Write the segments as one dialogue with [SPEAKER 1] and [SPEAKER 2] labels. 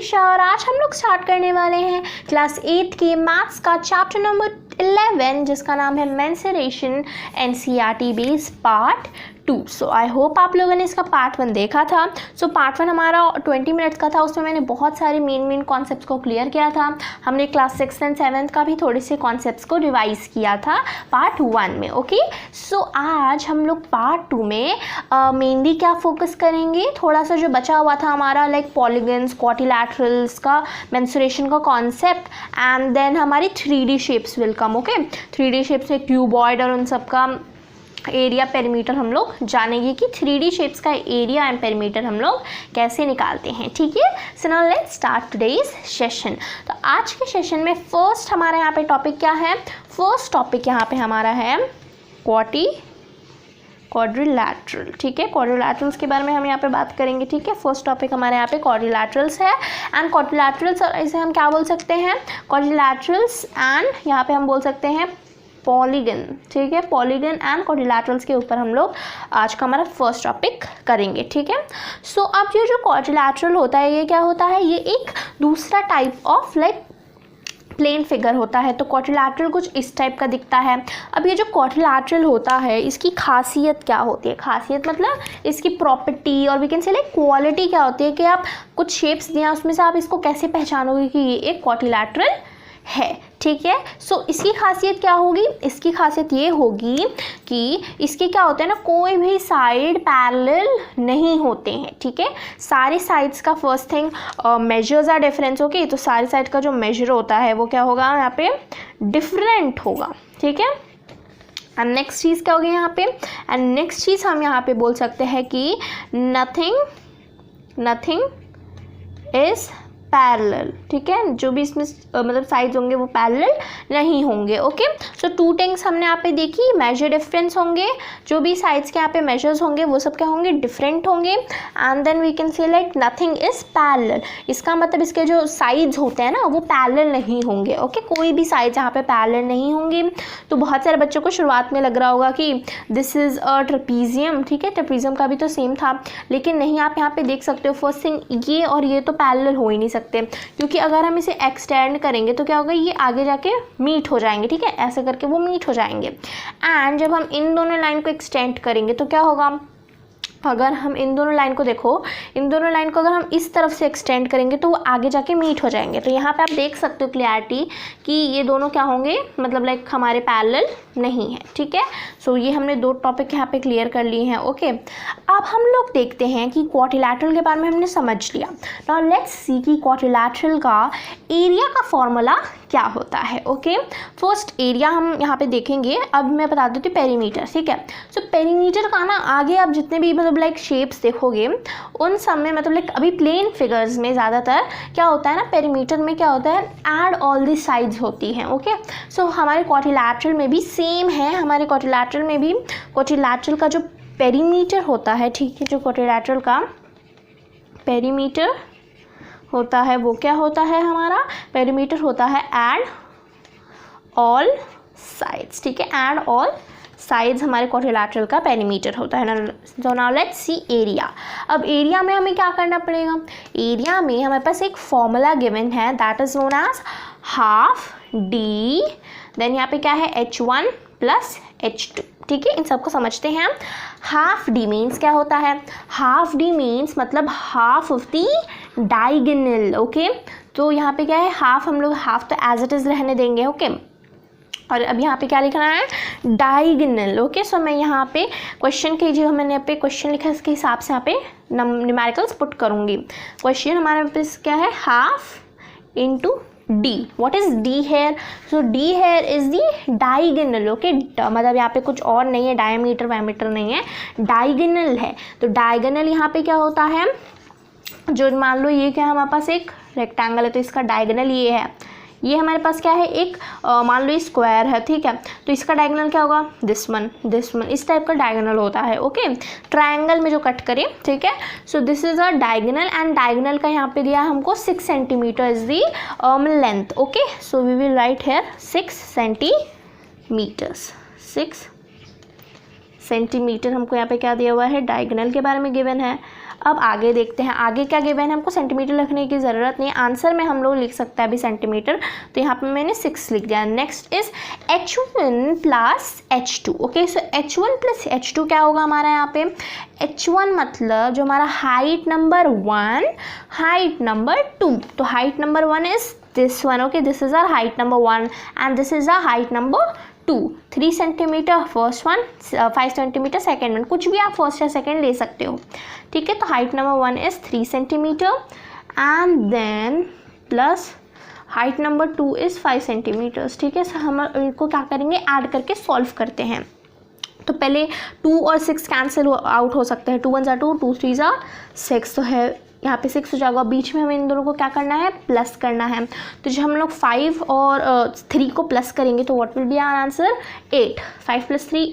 [SPEAKER 1] ईशा और आज हम लोग स्टार्ट करने वाले हैं क्लास 8 के मैथ्स का चैप्टर नंबर 11 जिसका नाम है mensuration NCERT based part 2। So I hope आप लोगों ने इसका पार्ट 1 देखा था। सो पार्ट 1 हमारा 20 मिनट्स का था, उसमें मैंने बहुत सारे मेन कॉन्सेप्ट्स को क्लियर किया था। हमने क्लास 6 एंड 7 का भी थोड़े से कॉन्सेप्ट्स को रिवाइज किया था पार्ट 1 में। ओके, सो आज हम लोग पार्ट 2 में मेनली क्या फोकस करेंगे, थोड़ा सा जो बचा हुआ था हमारा लाइक पॉलीगन्स, क्वाड्रिलैटरल्स का मेंसुरेशन का कॉन्सेप्ट एंड देन हमारी 3D shapes will come. Okay, 3D shapes में क्यूबॉइड और उन सब का एरिया पेरीमीटर हम लोग जानेंगे कि 3D शेप्स का एरिया एंड पेरीमीटर हम लोग कैसे निकालते हैं। ठीक है, so now let's start today's session. तो आज के सेशन में फर्स्ट हमारा यहाँ पे टॉपिक क्या है, फर्स्ट टॉपिक यहाँ पे हमारा है क्वाड्रिलैटरल। ठीक है, क्वाड्रिलैटरल्स के बारे में हम यहाँ पे बात करेंगे। ठीक है, फर्स्ट टॉपिक हमारे यहाँ पे क्वाड्रिलैटरल्स है एंड क्वाड्रिलैटरल्स इसे हम क्या बोल सकते हैं, क्वाड्रिलैटरल्स एंड यहाँ पे हम बोल सकते हैं पॉलीगन। ठीक है, पॉलीगन एंड क्वाड्रिलैटरल्स के ऊपर हम लोग आज का हमारा फर्स्ट टॉपिक करेंगे। ठीक है, सो अब ये जो क्वाड्रिलैटरल होता है ये क्या होता है, ये एक दूसरा type of like plane figure होता है। तो क्वाड्रिलैटरल कुछ इस टाइप का दिखता है। अब ये जो क्वाड्रिलैटरल होता है इसकी खासियत क्या होती है, खासियत मतलब इसकी प्रॉपर्टी और we can say like quality क्या होती है कि आप कुछ शेप्स दिया उसमें से आप इसको कैसे पहचानोगे कि ये एक क्वाड्रिलैटरल है। ठीक है, सो इसकी खासियत क्या होगी, इसकी खासियत ये होगी कि इसके क्या होता है ना, कोई भी साइड पैरेलल नहीं होते हैं। ठीक है, सारे साइड्स का first thing measures are difference. Okay, तो सारे साइड का जो मेजर होता है वो क्या होगा यहाँ पे डिफरेंट होगा। ठीक है, एंड नेक्स्ट चीज़ क्या होगी यहाँ पे, एंड नेक्स्ट चीज़ हम यहाँ पे बोल सकते हैं कि नथिंग इज पैरेलल। ठीक है, जो भी इसमें मतलब साइड्स होंगे वो पैरेलल नहीं होंगे। ओके, सो टू थिंग्स हमने यहाँ पे देखी, मेजर डिफरेंस होंगे, जो भी साइड्स के यहाँ पे मेजर्स होंगे वो सब क्या होंगे, डिफरेंट होंगे and then we can say like nothing is parallel. इसका मतलब इसके जो साइड्स होते हैं ना वो पैरेलल नहीं होंगे। ओके, कोई भी साइड्स यहाँ पे पैरेलल नहीं होंगे। तो बहुत सारे बच्चों को शुरुआत में लग रहा होगा कि दिस इज़ अ ट्रेपीजियम। ठीक है, ट्रेपीजियम का भी तो सेम था, लेकिन नहीं, आप यहाँ पे देख सकते हो फर्स्ट थिंग ये और ये तो पैरेलल हो ही नहीं सकते, क्योंकि अगर हम इसे एक्सटेंड करेंगे तो क्या होगा, ये आगे जाके मीट हो जाएंगे। ठीक है, ऐसे करके वो मीट हो जाएंगे एंड जब हम इन दोनों लाइन को एक्सटेंड करेंगे तो क्या होगा, अगर हम इन दोनों लाइन को देखो, इन दोनों लाइन को अगर हम इस तरफ से एक्सटेंड करेंगे तो वो आगे जाके मीट हो जाएंगे। तो यहाँ पे आप देख सकते हो क्लियरिटी कि ये दोनों क्या होंगे, मतलब लाइक हमारे पैरेलल नहीं है। ठीक है, सो ये हमने दो टॉपिक यहाँ पे क्लियर कर लिए हैं। ओके, अब हम लोग देखते हैं कि क्वाड्रिलैटरल के बारे में हमने समझ लिया। नाउ लेट्स सी कि क्वाड्रिलैटरल का एरिया का फॉर्मूला क्या होता है। ओके, फर्स्ट एरिया हम यहाँ पे देखेंगे। अब मैं बता देती हूँ पेरीमीटर। ठीक है, सो पेरीमीटर का ना आगे आप जितने भी मतलब लाइक शेप्स देखोगे उन सब में मतलब लाइक अभी प्लेन फिगर्स में ज़्यादातर क्या होता है ना, पेरीमीटर में क्या होता है, ऐड ऑल दी साइड्स होती हैं। ओके, सो हमारे क्वाड्रिलैटरल में भी सेम है, हमारे क्वाड्रिलैटरल में भी क्वाड्रिलैटरल का जो पेरीमीटर होता है, ठीक है, जो क्वाड्रिलैटरल का पेरीमीटर होता है वो क्या होता है, हमारा पेरीमीटर होता है ऐड ऑल साइड्स। ठीक है, ऐड ऑल साइड्स हमारे क्वाड्रिलैटरल का पेरीमीटर होता है ना। सो नाउ लेट्स सी एरिया। अब एरिया में हमें क्या करना पड़ेगा, एरिया में हमारे पास एक फॉर्मूला गिवन है that is known as half D, देन यहाँ पे क्या है H1 प्लस H2। ठीक है, इन सबको समझते हैं हम। हाफ डी मीन्स क्या होता है, हाफ डी मीन्स मतलब half of the diagonal. Okay, तो यहाँ पे क्या है, हाफ हम लोग हाफ तो एज इट इज़ रहने देंगे। ओके, और अब यहाँ पे क्या लिखना है, डायगोनल। ओके, सो मैं यहाँ पे क्वेश्चन के जो मैंने यहाँ पे क्वेश्चन लिखा है इसके हिसाब से यहाँ पे न्यूमेरिकल्स पुट करूँगी। क्वेश्चन हमारे पास क्या है, half into D. What is D here? So D here is the diagonal. Okay, मतलब यहाँ पे कुछ और नहीं है, डायमीटर वायमीटर नहीं है, डायगोनल है। तो डायगोनल यहाँ पे क्या होता है, जो मान लो ये क्या है हमारे पास एक रेक्टेंगल है तो इसका डायगोनल ये है, ये हमारे पास क्या है एक मान लो ये स्क्वायर है। ठीक है, तो इसका डायगोनल क्या होगा, दिस वन इस टाइप का डायगोनल होता है। ओके, ट्रायंगल में जो कट करें। ठीक है, so this is a diagonal and diagonal का यहाँ पे दिया हमको 6 centimetre is the length. Okay, so we will write here 6 centimetres, 6 centimetre हमको यहाँ पे क्या दिया हुआ है, डायगोनल के बारे में गिवन है। अब आगे देखते हैं आगे क्या गिवन है, हमको सेंटीमीटर लिखने की ज़रूरत नहीं है, आंसर में हम लोग लिख सकते हैं अभी सेंटीमीटर, तो यहाँ पे मैंने 6 लिख दिया। Next is H1 plus H2। Okay, so H1 plus H2 क्या होगा हमारा यहाँ पे, H1 मतलब जो हमारा हाइट नंबर 1, हाइट नंबर 2, तो height number 1 is this one. Okay, this is our height number 1 and this is our height number 2। 3 centimetre first one, 5 centimetre second one, कुछ भी आप फर्स्ट या सेकेंड ले सकते हो, ठीक है। तो height number 1 is 3 centimetre and then plus height number 2 is 5 centimetres, ठीक है। सो हम इनको क्या करेंगे, ऐड करके सॉल्व करते हैं। तो पहले 2 और 6 कैंसिल आउट हो सकते हैं, 2 1 2, 2 3 6, तो है यहाँ पे 6 हो जाएगा। बीच में हमें इन दोनों को क्या करना है, प्लस करना है। तो जब हम लोग 5 और 3 को प्लस करेंगे तो what will be our answer, 8। 5 + 3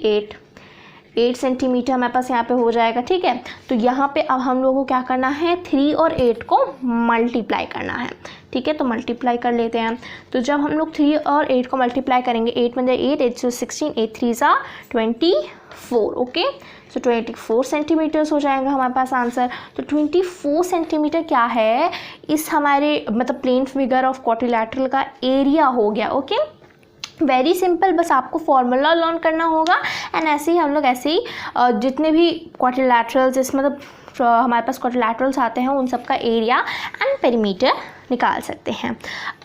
[SPEAKER 1] 8 centimetre हमारे पास यहाँ पे हो जाएगा, ठीक है। तो यहाँ पे अब हम लोगों को क्या करना है, 3 और 8 को मल्टीप्लाई करना है, ठीक है। तो मल्टीप्लाई कर लेते हैं। तो जब हम लोग 3 और 8 को मल्टीप्लाई करेंगे, 8 × 8 8 × 16, 8 3 24। ओके, सो 24 सेंटीमीटर्स हो जाएगा हमारे पास आंसर। तो 24 सेंटीमीटर क्या है, इस हमारे मतलब प्लेन फिगर ऑफ क्वाड्रिलैटरल का एरिया हो गया। ओके, वेरी सिंपल, बस आपको फॉर्मूला लर्न करना होगा एंड ऐसे ही हम लोग ऐसे ही जितने भी क्वाड्रिलैटरल्स इस मतलब हमारे पास क्वाड्रिलैटरल्स आते हैं उन सब का एरिया एंड पेरीमीटर निकाल सकते हैं।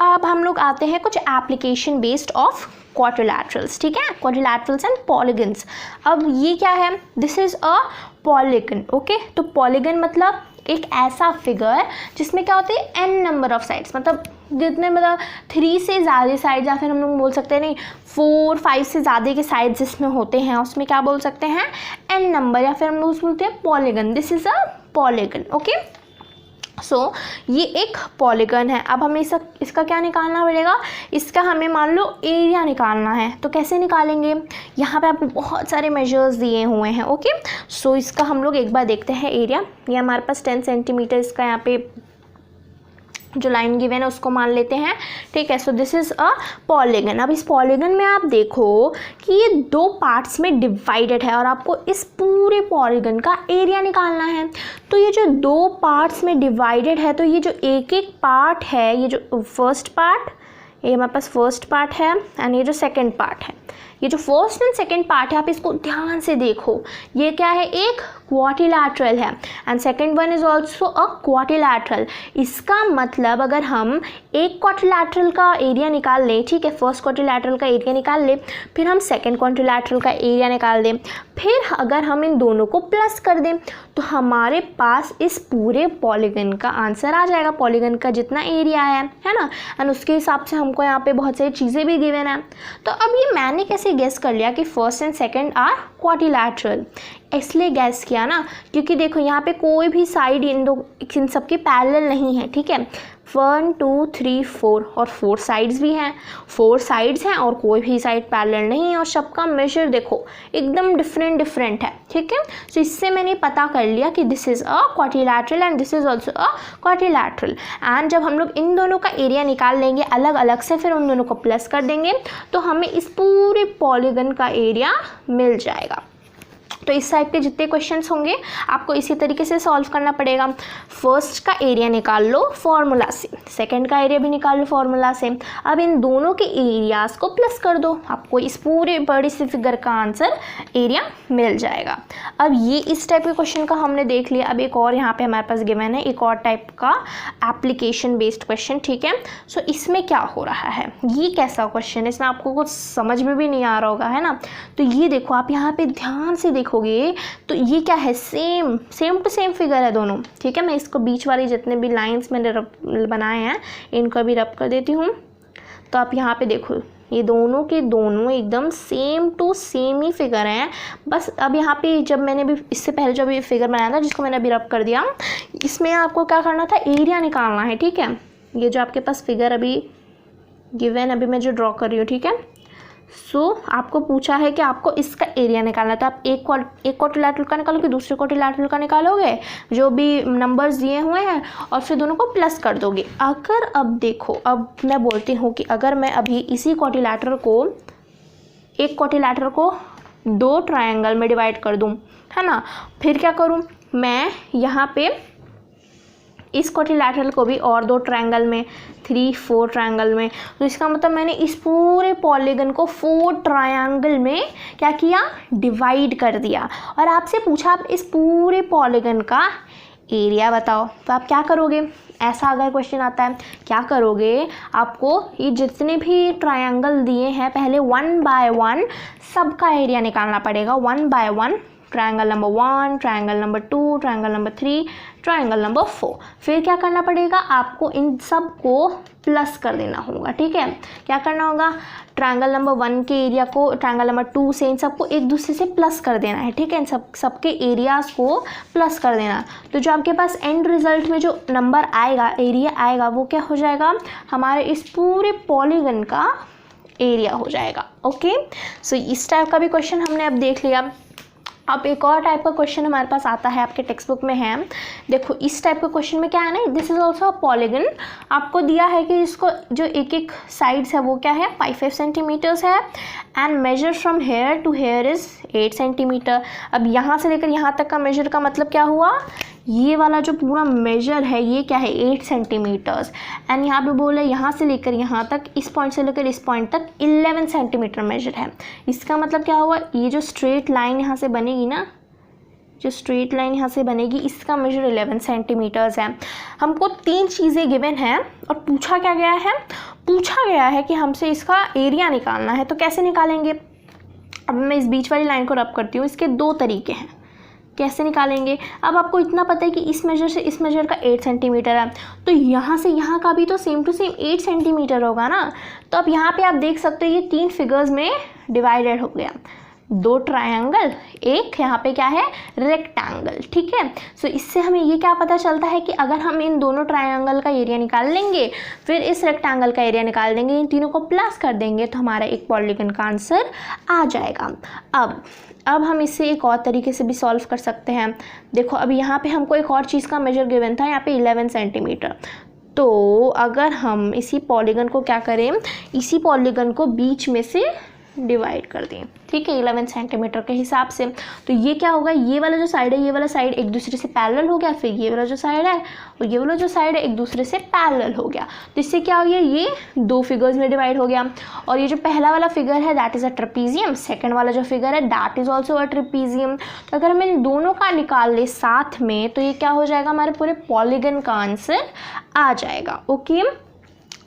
[SPEAKER 1] अब हम लोग आते हैं कुछ एप्लीकेशन बेस्ड ऑफ क्वाड्रिलैटरल्स, ठीक है, क्वाड्रिलैटरल्स एंड पॉलीगन्स। अब ये क्या है, this is a polygon. Okay, तो पॉलीगन मतलब एक ऐसा फिगर जिसमें क्या होते हैं n नंबर ऑफ साइड्स, मतलब जितने मतलब 3 से ज़्यादा साइड्स या फिर हम लोग बोल सकते हैं नहीं 4 5 से ज़्यादा के साइड्स जिसमें होते हैं उसमें क्या बोल सकते हैं, n नंबर, या फिर हम लोग बोलते हैं polygon. This is a polygon. Okay, so ये एक पॉलीगन है। अब हमें इसका क्या निकालना पड़ेगा, इसका हमें मान लो एरिया निकालना है। तो कैसे निकालेंगे, यहाँ पे आपको बहुत सारे मेजर्स दिए हुए हैं। ओके, सो इसका हम लोग एक बार देखते हैं एरिया। ये हमारे पास 10 सेंटीमीटर इसका यहाँ पे जो लाइन गिवन है उसको मान लेते हैं, ठीक है। So this is a polygon. अब इस पॉलीगन में आप देखो कि ये 2 पार्ट्स में डिवाइडेड है और आपको इस पूरे पॉलीगन का एरिया निकालना है। तो ये जो 2 पार्ट्स में डिवाइडेड है, तो ये जो एक एक पार्ट है, ये जो फर्स्ट पार्ट, ये हमारे पास फर्स्ट पार्ट है एंड ये जो सेकेंड पार्ट है, ये जो फर्स्ट एंड सेकेंड पार्ट है आप इसको ध्यान से देखो, ये क्या है, एक क्वाड्रिलैटरल है and second one is also a quadrilateral. इसका मतलब अगर हम एक क्वाड्रिलैटरल का एरिया निकाल लें, ठीक है, फर्स्ट क्वाड्रिलैटरल का एरिया निकाल लें, फिर हम सेकेंड क्वाड्रिलैटरल का एरिया निकाल दें, फिर अगर हम इन दोनों को प्लस कर दें तो हमारे पास इस पूरे पॉलीगन का आंसर आ जाएगा, पॉलीगन का जितना एरिया है ना। एंड उसके हिसाब से हमको यहाँ पे बहुत सारी चीज़ें भी गिवन है। तो अब ये मैंने कैसे गेस कर लिया कि first and second are quadrilateral, इसलिए गैस किया ना, क्योंकि देखो यहाँ पे कोई भी साइड इन सब की पैरेलल नहीं है, ठीक है। 1 2 3 4 और 4 साइड्स भी हैं, 4 साइड्स हैं और कोई भी साइड पैरेलल नहीं है और सबका मेजर देखो एकदम डिफरेंट है, ठीक है। तो इससे मैंने पता कर लिया कि this is a quadrilateral and this is also a quadrilateral. And जब हम लोग इन दोनों का एरिया निकाल लेंगे अलग अलग से, फिर उन दोनों को प्लस कर देंगे तो हमें इस पूरे पॉलीगन का एरिया मिल जाएगा। तो इस टाइप के जितने क्वेश्चंस होंगे आपको इसी तरीके से सॉल्व करना पड़ेगा। फर्स्ट का एरिया निकाल लो फॉर्मूला से, सेकंड का एरिया भी निकाल लो फॉर्मूला से। अब इन दोनों के एरियाज़ को प्लस कर दो, आपको इस पूरे बड़ी सी फिगर का आंसर एरिया मिल जाएगा। अब ये इस टाइप के क्वेश्चन का हमने देख लिया। अब एक और यहाँ पे हमारे पास गिवन है एक और टाइप का एप्लीकेशन बेस्ड क्वेश्चन, ठीक है। सो इसमें क्या हो रहा है, ये कैसा क्वेश्चन है, इसमें आपको कुछ समझ में भी नहीं आ रहा होगा, है ना। तो ये देखो आप यहाँ पे ध्यान से देखोगे तो ये क्या है, सेम टू सेम फिगर है दोनों, ठीक है। मैं इसको बीच वाली जितने भी लाइंस मैंने बनाए हैं इनको भी रब कर देती हूँ। तो आप यहाँ पे देखो ये दोनों के दोनों एकदम सेम टू सेम ही फिगर हैं। बस अब यहाँ पे जब मैंने भी इससे पहले जब ये फिगर बनाया था जिसको मैंने अभी रब कर दिया, इसमें आपको क्या करना था, एरिया निकालना है, ठीक है। ये जो आपके पास फिगर अभी गिवन अभी मैं जो ड्रॉ कर रही हूँ, ठीक है। सो आपको पूछा है कि आपको इसका एरिया निकालना है, तो आप एक क्वाड्रिलैटरल का निकालोगे, दूसरे क्वाड्रिलैटरल का निकालोगे जो भी नंबर्स दिए हुए हैं और फिर दोनों को प्लस कर दोगे। अगर अब देखो, अब मैं बोलती हूँ कि अगर मैं अभी इसी क्वाड्रिलैटरल को एक क्वाड्रिलैटरल को 2 ट्रायंगल में डिवाइड कर दूँ, है ना। फिर क्या करूँ मैं यहाँ पे इस क्वाड्रिलैटरल को भी और 2 ट्रायंगल में, 3, 4 ट्रायंगल में, तो इसका मतलब मैंने इस पूरे पॉलीगन को 4 ट्रायंगल में क्या किया, डिवाइड कर दिया। और आपसे पूछा आप इस पूरे पॉलीगन का एरिया बताओ, तो आप क्या करोगे, ऐसा अगर क्वेश्चन आता है क्या करोगे, आपको ये जितने भी ट्रायंगल दिए हैं पहले 1 बाय 1 सबका एरिया निकालना पड़ेगा, 1 by 1, triangle number 1, triangle number 2, triangle number 3, triangle number 4। फिर क्या करना पड़ेगा, आपको इन सब को प्लस कर देना होगा, ठीक है। क्या करना होगा, ट्रायंगल नंबर 1 के एरिया को ट्रायंगल नंबर 2 से इन सबको एक दूसरे से प्लस कर देना है, ठीक है। इन सबके एरियाज़ को प्लस कर देना, तो जो आपके पास एंड रिजल्ट में जो नंबर आएगा, एरिया आएगा, वो क्या हो जाएगा, हमारे इस पूरे पॉलीगन का एरिया हो जाएगा। ओके, सो इस टाइप का भी क्वेश्चन हमने अब देख लिया। अब एक और टाइप का क्वेश्चन हमारे पास आता है, आपके टेक्स्ट बुक में है, देखो इस टाइप का क्वेश्चन में क्या है ना, this is also a polygon. आपको दिया है कि इसको जो एक साइड्स है वो क्या है, 5 सेंटीमीटर्स है, and measure from here to here is 8 centimetre. अब यहाँ से लेकर यहाँ तक का मेजर का मतलब क्या हुआ, ये वाला जो पूरा मेजर है ये क्या है, 8 सेंटीमीटर्स, एंड यहाँ पे बोला यहाँ से लेकर यहाँ तक, इस पॉइंट से लेकर इस पॉइंट तक 11 सेंटीमीटर मेजर है। इसका मतलब क्या हुआ, ये जो स्ट्रेट लाइन यहाँ से बनेगी ना, जो स्ट्रेट लाइन यहाँ से बनेगी, इसका मेजर 11 सेंटीमीटर्स है। हमको 3 चीज़ें गिवन हैं और पूछा क्या गया है, पूछा गया है कि हमसे इसका एरिया निकालना है। तो कैसे निकालेंगे, अब मैं इस बीच वाली लाइन को रब करती हूँ, इसके 2 तरीके हैं, कैसे निकालेंगे। अब आपको इतना पता है कि इस मेजर से इस मेजर का 8 सेंटीमीटर है, तो यहाँ से यहाँ का भी तो सेम टू सेम 8 सेंटीमीटर होगा ना। तो अब यहाँ पे आप देख सकते हो ये 3 फिगर्स में डिवाइडेड हो गया, 2 ट्रायंगल, एक यहाँ पे क्या है, रेक्टेंगल, ठीक है। सो इससे हमें ये क्या पता चलता है कि अगर हम इन दोनों ट्रायंगल का एरिया निकाल लेंगे, फिर इस रेक्टेंगल का एरिया निकाल देंगे, इन तीनों को प्लस कर देंगे, तो हमारा एक पॉलीगन का आंसर आ जाएगा। अब हम इसे एक और तरीके से भी सॉल्व कर सकते हैं। देखो अब यहाँ पे हमको एक और चीज़ का मेजर गिवन था, यहाँ पे 11 सेंटीमीटर। तो अगर हम इसी पॉलीगन को क्या करें, इसी पॉलीगन को बीच में से डिवाइड कर दें, ठीक है, 11 सेंटीमीटर के हिसाब से, तो ये क्या होगा, ये वाला जो साइड है, ये वाला साइड एक दूसरे से पैरेलल हो गया, फिर ये वाला जो साइड है और ये वाला जो साइड है एक दूसरे से पैरेलल हो गया। तो इससे क्या हो गया, ये 2 फिगर्स में डिवाइड हो गया। और ये जो पहला वाला फिगर है that is a trapezium, second वाला जो फिगर है that is also a trapezium. तो अगर हम इन दोनों का निकाल ले साथ में, तो ये क्या हो जाएगा, हमारे पूरे पॉलीगन का आंसर आ जाएगा। ओके,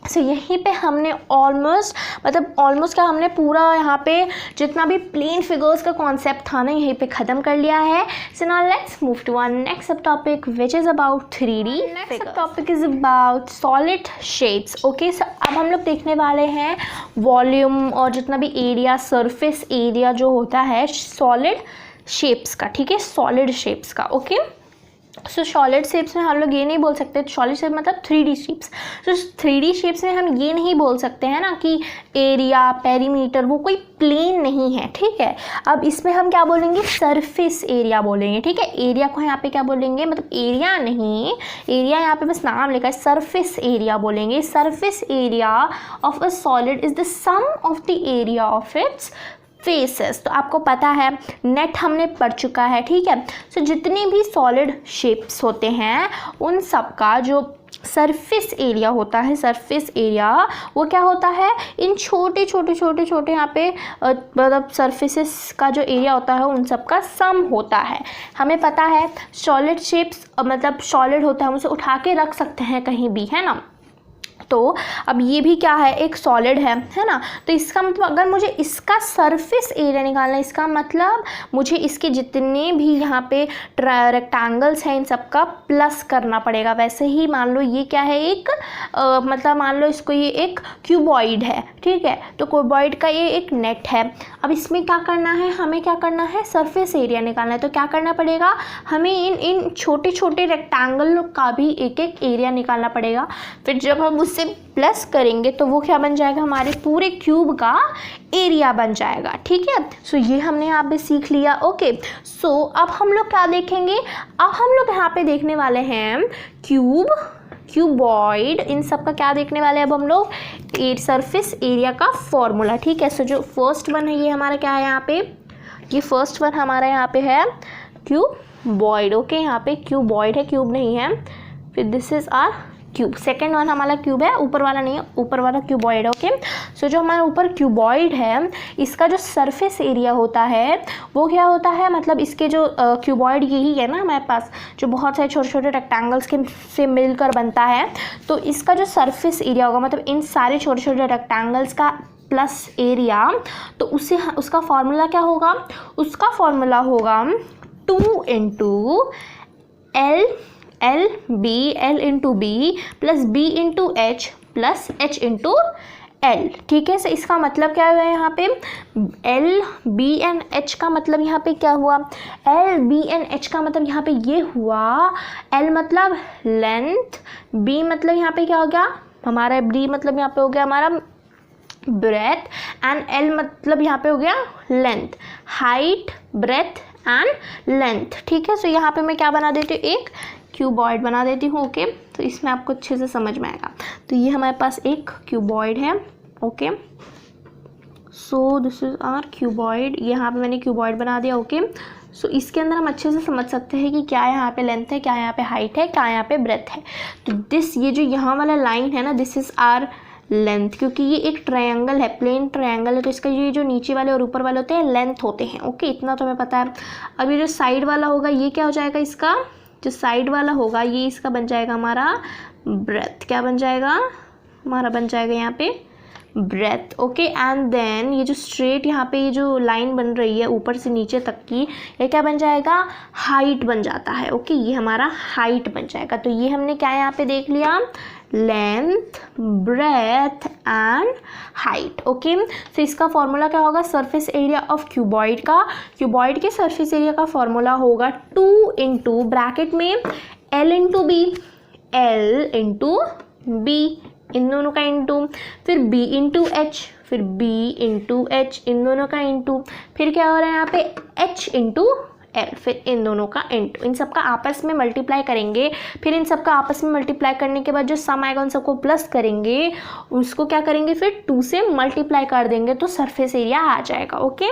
[SPEAKER 1] सो यहीं पे हमने ऑलमोस्ट क्या, हमने पूरा यहाँ पे जितना भी प्लेन फिगर्स का कॉन्सेप्ट था ना, यहीं पे ख़त्म कर लिया है। So now let's move to our next sub topic which is about 3D। Next sub topic is about solid shapes. Okay, so अब हम लोग देखने वाले हैं वॉल्यूम और जितना भी एरिया, सरफेस एरिया जो होता है सॉलिड शेप्स का, ठीक है, सॉलिड शेप्स का। ओके, सो सॉलिड शेप्स में हम लोग ये नहीं बोल सकते, सॉलिड शेप मतलब 3D शेप्स। तो 3D शेप्स में हम ये नहीं बोल सकते हैं ना कि एरिया, पेरीमीटर, वो कोई प्लेन नहीं है, ठीक है। अब इसमें हम क्या बोलेंगे, सरफेस एरिया बोलेंगे, ठीक है। एरिया को यहाँ पे क्या बोलेंगे, मतलब एरिया नहीं, एरिया यहाँ पे बस नाम लिखा है, सरफेस एरिया बोलेंगे। Surface area of a solid is the sum of the area of its faces. तो आपको पता है, नेट हमने पढ़ चुका है, ठीक है। सो जितने भी सॉलिड शेप्स होते हैं उन सब का जो सरफेस एरिया होता है, सरफेस एरिया वो क्या होता है, इन छोटे छोटे यहाँ पे मतलब सरफेसेस का जो एरिया होता है उन सब का सम होता है। हमें पता है सॉलिड शेप्स मतलब सॉलिड होता है, हम उसे उठा के रख सकते हैं कहीं भी, है ना। तो अब ये भी क्या है, एक सॉलिड है ना। तो इसका मतलब अगर मुझे इसका सरफेस एरिया निकालना है, इसका मतलब मुझे इसके जितने भी यहाँ पे रेक्टेंगल्स हैं इन सब का प्लस करना पड़ेगा। वैसे ही मान लो ये क्या है, एक मतलब मान लो इसको ये एक क्यूबॉइड है, ठीक है। तो क्यूबॉइड का ये एक नेट है। अब इसमें क्या करना है, हमें क्या करना है, सरफेस एरिया निकालना है। तो क्या करना पड़ेगा, हमें इन छोटे छोटे रेक्टेंगल का भी एक एक एरिया निकालना पड़ेगा। फिर जब हम उससे प्लस करेंगे तो वो क्या बन जाएगा, हमारे पूरे क्यूब का एरिया बन जाएगा, ठीक है। सो ये हमने यहाँ पे सीख लिया। ओके, सो अब हम लोग क्या देखेंगे, अब हम लोग यहाँ पे देखने वाले हैं क्यूब, क्यूबॉइड, इन सब का क्या देखने वाले हैं अब हम लोग, सरफेस एरिया का फॉर्मूला, ठीक है। सो जो फर्स्ट वन है ये हमारा क्या है यहाँ पे ये फर्स्ट वन हमारा यहाँ पे है क्यूबॉइड, ओके, यहाँ पे क्यूबॉइड है, क्यूब नहीं है। फिर this is our cube, second one हमारा क्यूब है, ऊपर वाला नहीं है, ऊपर वाला क्यूबॉइड है, ओके। सो जो हमारा ऊपर क्यूबॉइड है इसका जो सरफेस एरिया होता है वो क्या होता है, मतलब इसके जो क्यूबॉइड यही है ना हमारे पास, जो बहुत सारे छोटे छोटे रेक्टेंगल्स के से मिलकर बनता है, तो इसका जो सरफेस एरिया होगा, मतलब इन सारे छोटे छोटे रेक्टेंगल्स का प्लस एरिया, तो उससे उसका फॉर्मूला क्या होगा, उसका फॉर्मूला होगा 2 into L into B plus B into H plus H into L, ठीक है। सो इसका मतलब क्या हुआ यहाँ पे, एल बी एंड एच का मतलब यहाँ पे क्या हुआ, एल बी एंड एच का मतलब यहाँ पे ये हुआ, एल मतलब लेंथ, बी मतलब यहाँ पे क्या हो गया हमारा, बी मतलब यहाँ पे हो गया हमारा ब्रेथ, एंड एल मतलब यहाँ पे हो गया length, height, breadth and length, ठीक है। सो यहाँ पे मैं क्या बना देती हूँ, एक क्यूबॉइड बना देती हूँ, ओके। तो इसमें आपको अच्छे से समझ में आएगा। तो ये हमारे पास एक क्यूबॉइड है, okay. So this is our cuboid, यहाँ पे मैंने क्यूबॉइड बना दिया, ओके। सो इसके अंदर हम अच्छे से समझ सकते हैं कि क्या यहाँ पे लेंथ है, क्या यहाँ पे हाइट है, क्या यहाँ पे ब्रेथ है। तो दिस, ये जो यहाँ वाला लाइन है ना, दिस इज आवर लेंथ, क्योंकि ये एक ट्रायंगल है, प्लेन ट्रायंगल है, तो इसका ये जो नीचे वाले और ऊपर वाले होते हैं लेंथ होते हैं, ओके। इतना तो हमें पता है। अब ये जो साइड वाला होगा ये क्या हो जाएगा, इसका जो साइड वाला होगा ये इसका बन जाएगा हमारा ब्रेथ, क्या बन जाएगा हमारा, बन जाएगा यहाँ पे ब्रेथ, ओके। एंड देन ये जो स्ट्रेट यहाँ पे ये जो लाइन बन रही है ऊपर से नीचे तक की, ये क्या बन जाएगा, हाइट बन जाता है, ओके। ये हमारा हाइट बन जाएगा। तो ये हमने क्या यहाँ पे देख लिया, length, breadth and height, okay. तो इसका फॉर्मूला क्या होगा, सरफेस एरिया ऑफ क्यूबॉइड का, क्यूबॉइड के सरफेस एरिया का फॉर्मूला होगा 2 इंटू ब्रैकेट में L into B, L into B, इन दोनों का इंटू, फिर बी इंटू एच, फिर बी इंटू एच, इन दोनों का इंटू, फिर क्या हो रहा है यहाँ पे एच इंटू एल, फिर इन दोनों का इंटू, इन सब का आपस में मल्टीप्लाई करेंगे। फिर इन सब का आपस में मल्टीप्लाई करने के बाद जो सम आएगा उन सबको प्लस करेंगे, उसको क्या करेंगे फिर 2 से मल्टीप्लाई कर देंगे, तो सरफेस एरिया आ जाएगा, ओके।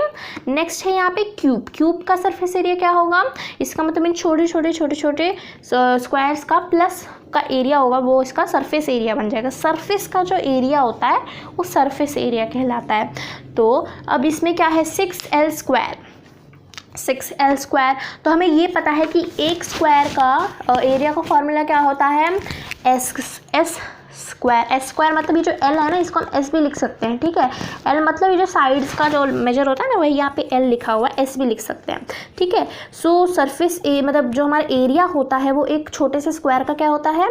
[SPEAKER 1] नेक्स्ट है यहाँ पे क्यूब, क्यूब का सरफेस एरिया क्या होगा, इसका मतलब इन छोटे छोटे स्क्वायर्स का प्लस का एरिया होगा, वो इसका सरफेस एरिया बन जाएगा। सरफेस का जो एरिया होता है वो सरफेस एरिया कहलाता है। तो अब इसमें क्या है, 6L स्क्वायर, 6L स्क्वायर, तो हमें ये पता है कि एक स्क्वायर का एरिया का फॉर्मूला क्या होता है, एस स्क्वायर। एस स्क्वायर मतलब ये जो एल है ना, इसको हम एस भी लिख सकते हैं, ठीक है। एल मतलब ये जो साइड्स का जो मेजर होता है ना, वही यहाँ पे एल लिखा हुआ है, एस भी लिख सकते हैं, ठीक है। सो सरफेस मतलब जो हमारा एरिया होता है वो एक छोटे से स्क्वायर का क्या होता है,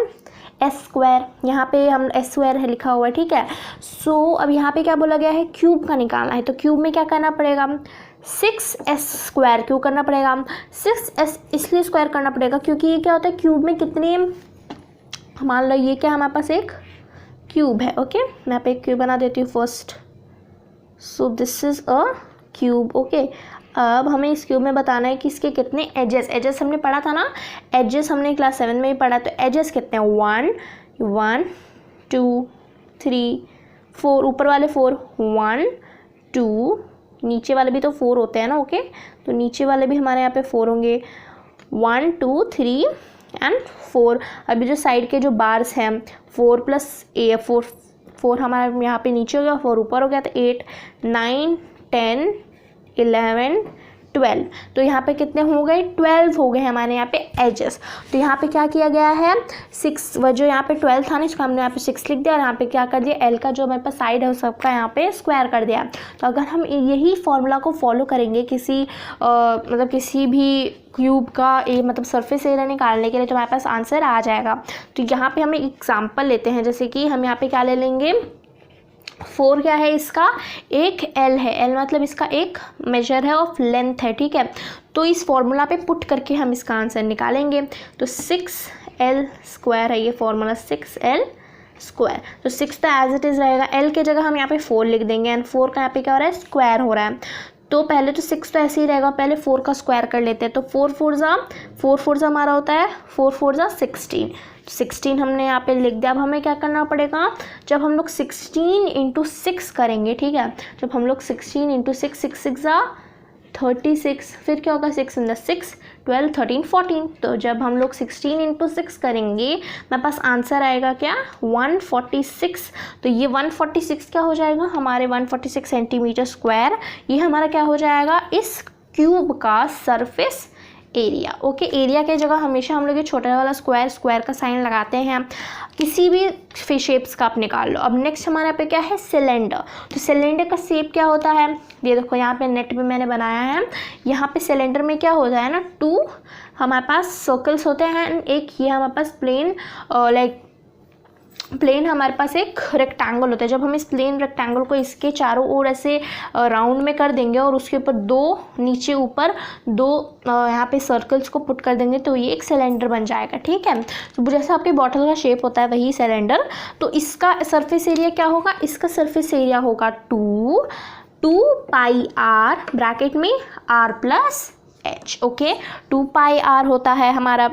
[SPEAKER 1] एस स्क्वायर, यहाँ पे हम एस स्क्वायर है लिखा हुआ है, ठीक है। सो अब यहाँ पे क्या बोला गया है, क्यूब का निकालना है, तो क्यूब में क्या करना पड़ेगा, 6S स्क्वायर, क्यों करना पड़ेगा, 6S इसलिए स्क्वायर करना पड़ेगा क्योंकि ये क्या होता है, क्यूब में कितने, मान लो ये क्या हमारे पास एक क्यूब है, ओके। मैं यहाँ पे एक क्यूब बना देती हूँ first. So this is a cube, okay. अब हमें इस क्यूब में बताना है कि इसके कितने एजेस हमने पढ़ा था ना, एजेस हमने क्लास 7 में ही पढ़ा, तो एजेस कितने हैं, 1 2 3 4, ऊपर वाले 4, 1 2, नीचे वाले भी तो 4 होते हैं ना, ओके। तो नीचे वाले भी हमारे यहाँ पे 4 होंगे, 1 2 3 एंड 4। अभी जो साइड के जो बार्स हैं 4 प्लस 4 हमारा यहाँ पे नीचे हो गया, 4 ऊपर हो गया, तो 8 9 10 11 12, तो यहाँ पे कितने हो गए, 12 हो गए हमारे यहाँ पे एजेस। तो यहाँ पे क्या किया गया है, 6 जो यहाँ पे 12 था ना, इसका हमने यहाँ पे 6 लिख दिया, और यहाँ पे क्या कर दिया, एल का जो हमारे पास साइड है उस सबका यहाँ पे स्क्वायर कर दिया। तो अगर हम यही फॉर्मूला को फॉलो करेंगे किसी मतलब किसी भी क्यूब का मतलब सरफेस एरिया निकालने के लिए, तो हमारे पास आंसर आ जाएगा। तो यहाँ पे हम एक एग्जाम्पल लेते हैं, जैसे कि हम यहाँ पे क्या ले लेंगे, 4 क्या है इसका, एक L है, L मतलब इसका एक मेजर है ऑफ लेंथ है, ठीक है। तो इस फॉर्मूला पे पुट करके हम इसका आंसर निकालेंगे। तो 6L स्क्वायर है ये फॉर्मूला, 6L स्क्वायर। तो 6 तो एज इट इज़ रहेगा, L के जगह हम यहाँ पे 4 लिख देंगे, एंड 4 का यहाँ पे क्या हो रहा है, स्क्वायर हो रहा है। तो पहले तो 6 तो ऐसे ही रहेगा, पहले 4 का स्क्वायर कर लेते हैं। तो 4 4 जा हमारा होता है 4 4 जा 16, 16 हमने यहाँ पे लिख दिया। अब हमें क्या करना पड़ेगा, जब हम लोग 16 × 6 करेंगे, ठीक है, जब हम लोग 16 × 6, 6 6 जा 36, फिर क्या होगा 6 इन द 6, 12, 13, 14। तो जब हम लोग 16 इंटू 6 करेंगे मेरे पास आंसर आएगा क्या 146। तो ये 146 क्या हो जाएगा हमारे 146 सेंटीमीटर स्क्वायर, ये हमारा क्या हो जाएगा इस क्यूब का सरफेस एरिया। ओके, एरिया के जगह हमेशा हम लोग ये छोटा वाला स्क्वायर का साइन लगाते हैं, किसी भी शेप्स का आप निकाल लो। अब नेक्स्ट हमारे पे क्या है सिलेंडर। तो सिलेंडर का शेप क्या होता है, ये देखो यहाँ पे नेट पे मैंने बनाया है। यहाँ पे सिलेंडर में क्या होता है ना, 2 हमारे पास सर्कल्स होते हैं, एक ये हमारे पास प्लेन हमारे पास एक रेक्टेंगल होता है। जब हम इस प्लेन रेक्टेंगल को इसके चारों ओर ऐसे राउंड में कर देंगे और उसके ऊपर 2 नीचे ऊपर 2 यहाँ पे सर्कल्स को पुट कर देंगे तो ये एक सिलेंडर बन जाएगा। ठीक है, तो जैसा आपके बॉटल का शेप होता है वही सिलेंडर। तो इसका सरफेस एरिया क्या होगा, इसका सरफेस एरिया होगा 2 पाई आर ब्रैकेट में r plus h। Okay, 2 pi r होता है हमारा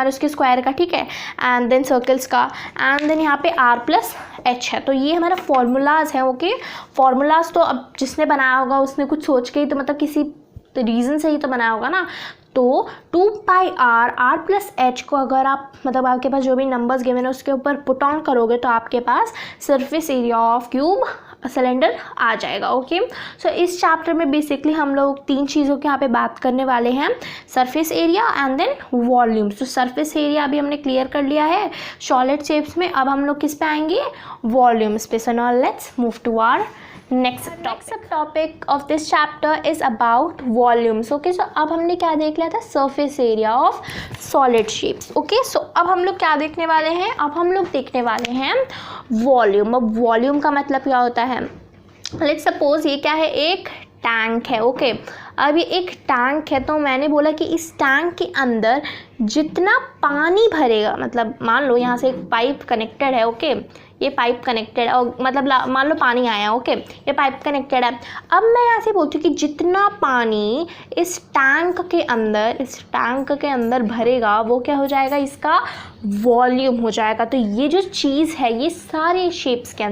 [SPEAKER 1] उसके स्क्वायर का, ठीक है, एंड देन सर्कल्स का, एंड देन यहाँ पे r प्लस h है। तो ये हमारा फॉर्मूलाज है। ओके, फॉर्मूलाज तो अब जिसने बनाया होगा उसने कुछ सोच के ही तो मतलब किसी रीज़न से ही तो बनाया होगा ना। तो 2 पाई r प्लस h को अगर आप मतलब आपके पास जो भी नंबर्स गिवन है उसके ऊपर पुट ऑन करोगे तो आपके पास surface area of cube cylinder आ जाएगा। ओके, सो इस चैप्टर में बेसिकली हम लोग 3 चीज़ों के यहाँ पे बात करने वाले हैं, surface area and then volume. तो सरफेस एरिया अभी हमने क्लियर कर लिया है सॉलिड शेप्स में। अब हम लोग किस पे आएंगे, वॉल्यूम्स पे। So now let's move to our next topic of this chapter is about volumes. Okay, so अब हमने क्या देख लिया था, surface area of solid shapes. Okay, so अब हम लोग क्या देखने वाले हैं, अब हम लोग देखने वाले हैं वॉल्यूम। अब वॉल्यूम का मतलब क्या होता है, लेट्स सपोज ये क्या है, एक टैंक है। ओके, अब ये एक टैंक है तो मैंने बोला कि इस टैंक के अंदर जितना पानी भरेगा, मतलब मान लो यहाँ से एक पाइप कनेक्टेड है। ओके, ये पाइप कनेक्टेड है और मतलब मान लो पानी आया। ओके, ये पाइप कनेक्टेड है। अब मैं यहाँ से बोलती हूँ कि जितना पानी इस टैंक के अंदर भरेगा वो क्या हो जाएगा, इसका वॉल्यूम हो जाएगा। तो ये जो चीज़ है ये सारे शेप्स के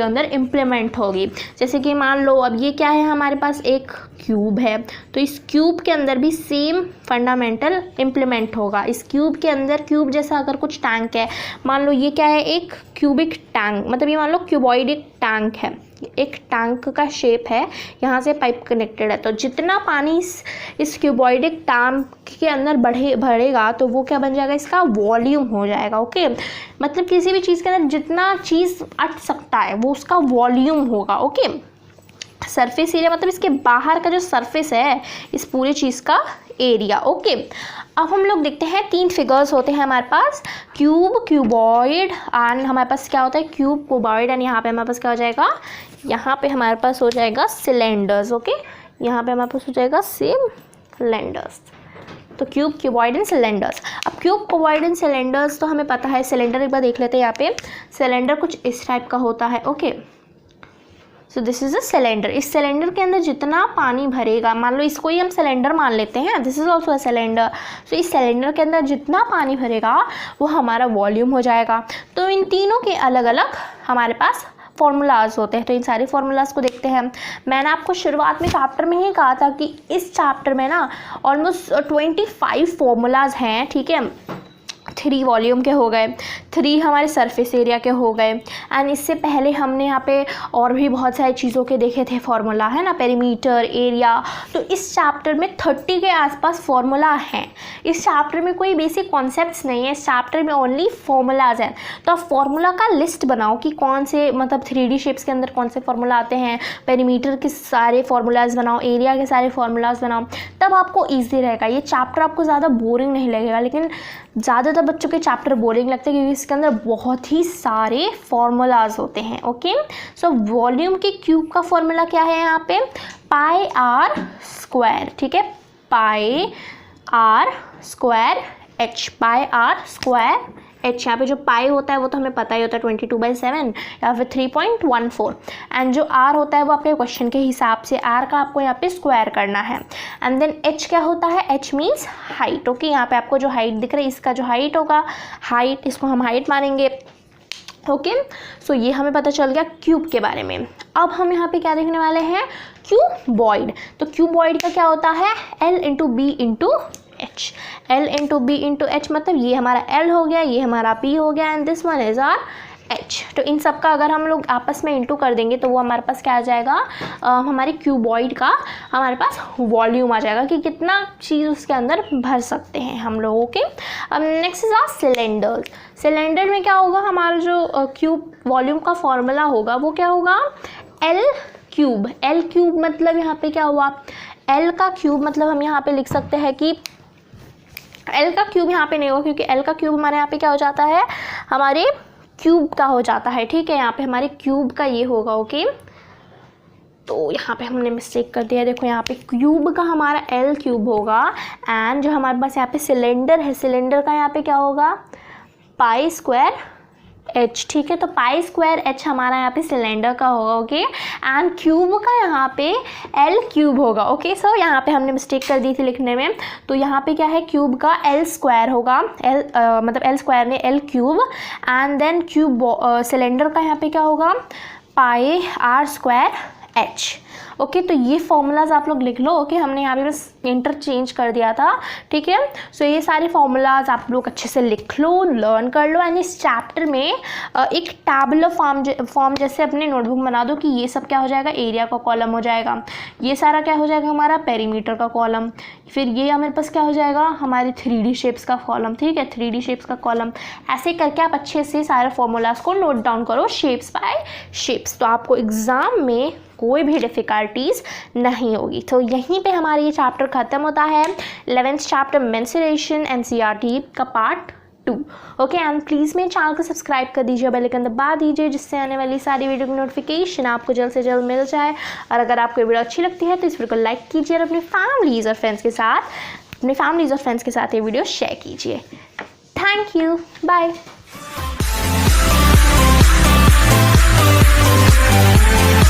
[SPEAKER 1] अंदर इम्प्लीमेंट होगी। जैसे कि मान लो अब ये क्या है, हमारे पास एक क्यूब है, तो इस क्यूब के अंदर भी सेम फंडामेंटल इम्प्लीमेंट होगा। इस क्यूब के अंदर क्यूब जैसा अगर कुछ टैंक है, मान लो ये क्या है, एक क्यूबिक टैंक, मतलब ये मान लो क्यूबॉइडिक टैंक है, एक टैंक का शेप है, यहाँ से पाइप कनेक्टेड है। तो जितना पानी इस क्यूबॉइडिक टैंक के अंदर भरेगा तो वो क्या बन जाएगा, इसका वॉल्यूम हो जाएगा। ओके, मतलब किसी भी चीज़ के अंदर जितना चीज़ अट सकता है वो उसका वॉल्यूम होगा। ओके, सरफेस एरिया मतलब इसके बाहर का जो सरफेस है इस पूरी चीज़ का एरिया। ओके, अब हम लोग देखते हैं 3 फिगर्स होते हैं हमारे पास, क्यूब, क्यूबॉइड एंड हमारे पास क्या होता है क्यूब, क्यूबॉइड एंड यहाँ पे हमारे पास क्या हो जाएगा, यहाँ पे हमारे पास हो जाएगा सिलेंडर्स। ओके, यहाँ पे हमारे पास हो जाएगा सिलेंडर्स। तो क्यूब, क्यूबॉइड एंड सिलेंडर्स। अब क्यूब, क्यूबॉइड एंड सिलेंडर्स तो हमें पता है। सिलेंडर एक बार देख लेते हैं, यहाँ पे सिलेंडर कुछ इस टाइप का होता है। Okay, so this is a cylinder. इस सिलेंडर के अंदर जितना पानी भरेगा, मान लो इसको ही हम सिलेंडर मान लेते हैं, this is also a cylinder. So इस सिलेंडर के अंदर जितना पानी भरेगा वो हमारा वॉल्यूम हो जाएगा। तो इन तीनों के अलग अलग हमारे पास फॉर्मूलाज होते हैं। तो इन सारे फॉर्मूलाज को देखते हैं। मैंने आपको शुरुआत में चैप्टर में ही कहा था कि इस चैप्टर में ना ऑलमोस्ट 25 फॉर्मूलाज हैं। ठीक है, 3 वॉल्यूम के हो गए, 3 हमारे सरफेस एरिया के हो गए, एंड इससे पहले हमने यहाँ पे और भी बहुत सारी चीज़ों के देखे थे फॉर्मूला, है ना, पेरीमीटर, एरिया। तो इस चैप्टर में 30 के आसपास फॉर्मूला हैं। इस चैप्टर में कोई बेसिक कॉन्सेप्ट्स नहीं है, इस चैप्टर में ओनली फॉर्मूलाज हैं। तो आप फॉर्मूला का लिस्ट बनाओ कि कौन से मतलब 3D शेप्स के अंदर कौन से फॉर्मूला आते हैं, पेरीमीटर के सारे फॉर्मूलाज बनाओ, एरिया के सारे फॉर्मूलाज बनाओ, तब आपको ईजी रहेगा। ये चैप्टर आपको ज़्यादा बोरिंग नहीं लगेगा, लेकिन ज़्यादातर बच्चों के चैप्टर बोरिंग लगते हैं क्योंकि इसके अंदर बहुत ही सारे फॉर्मूलाज होते हैं। ओके, सो वॉल्यूम के क्यूब का फॉर्मूला क्या है, यहाँ पे पाई आर स्क्वायर। ठीक है, pi r square h, pi r square h. यहाँ पे जो पाई होता है वो तो हमें पता ही होता है 22/7 या फिर 3.14, एंड जो आर होता है वो आपके क्वेश्चन के हिसाब से आर का आपको यहाँ पे स्क्वायर करना है। एंड देन एच क्या होता है, एच मीन्स हाइट। ओके, यहाँ पे आपको जो हाइट दिख रही है इसका जो हाइट होगा, हाइट, इसको हम हाइट मानेंगे। ओके सो ये हमें पता चल गया क्यूब के बारे में। अब हम यहाँ पे क्या देखने वाले हैं, क्यूबॉइड। तो क्यूबॉइड का क्या होता है, L into B into H. L into B into H मतलब ये हमारा L हो गया, ये हमारा P हो गया and this one is our H। तो इन सब का अगर हम लोग आपस में इंटू कर देंगे तो वो हमारे पास क्या आ जाएगा, हमारे क्यूबॉइड का हमारे पास वॉल्यूम आ जाएगा कि कितना चीज़ उसके अंदर भर सकते हैं हम लोगों के। अब next is our cylinder. Cylinder में क्या होगा, हमारा जो क्यूब वॉल्यूम का फॉर्मूला होगा वो क्या होगा, L क्यूब। L क्यूब मतलब यहाँ पे क्या हुआ, L का क्यूब मतलब हम यहाँ पे लिख सकते हैं कि L का क्यूब यहाँ पे नहीं होगा क्योंकि L का क्यूब हमारे यहाँ पे क्या हो जाता है, हमारे क्यूब का हो जाता है, ठीक है। यहाँ पे हमारे क्यूब का ये होगा, ओके। तो यहाँ पे हमने मिस्टेक कर दिया, देखो यहाँ पे क्यूब का हमारा L क्यूब होगा एंड जो हमारे पास यहाँ पे सिलेंडर है, सिलेंडर का यहाँ पे क्या होगा, पाई स्क्वायर H, ठीक है। तो पाई स्क्वायर H हमारा यहाँ पे सिलेंडर का होगा, ओके। एंड क्यूब का यहाँ पे L क्यूब होगा, ओके। सो यहाँ पे हमने मिस्टेक कर दी थी लिखने में। तो यहाँ पे क्या है, क्यूब का L स्क्वायर होगा, मतलब L स्क्वायर ने L cube and then cube cylinder का यहाँ पे क्या होगा, pi R square H, okay. तो ये फॉर्मूलाज आप लोग लिख लो, ओके। हमने यहाँ पे बस इंटरचेंज कर दिया था, ठीक है। सो ये सारे फॉर्मूलाज आप लोग अच्छे से लिख लो, लर्न कर लो एंड इस चैप्टर में एक टैबुलर फॉर्म जैसे अपने नोटबुक बना दो कि ये सब क्या हो जाएगा, एरिया का कॉलम हो जाएगा, ये सारा क्या हो जाएगा, हमारा पेरीमीटर का कॉलम, फिर ये हमारे पास क्या हो जाएगा, हमारी 3D शेप्स का कॉलम, ठीक है, 3D शेप्स का कॉलम। ऐसे करके आप अच्छे से सारे फॉर्मूलाज को नोट डाउन करो शेप्स बाय शेप्स, तो आपको एग्ज़ाम में कोई भी डिफ़िकल्टीज नहीं होगी। तो यहीं पे हमारा ये चैप्टर ख़त्म होता है, 11th चैप्टर मेंस्ट्रुएशन NCERT का पार्ट 2, ओके। एंड प्लीज़ मेरे चैनल को सब्सक्राइब कर दीजिए, बेल आइकन दबा दीजिए जिससे आने वाली सारी वीडियो की नोटिफिकेशन आपको जल्द से जल्द मिल जाए। और अगर आपको वीडियो अच्छी लगती है तो इस वीडियो को लाइक कीजिए और अपने फैमिलीज़ और फ्रेंड्स के साथ ये वीडियो शेयर कीजिए। Thank you, bye.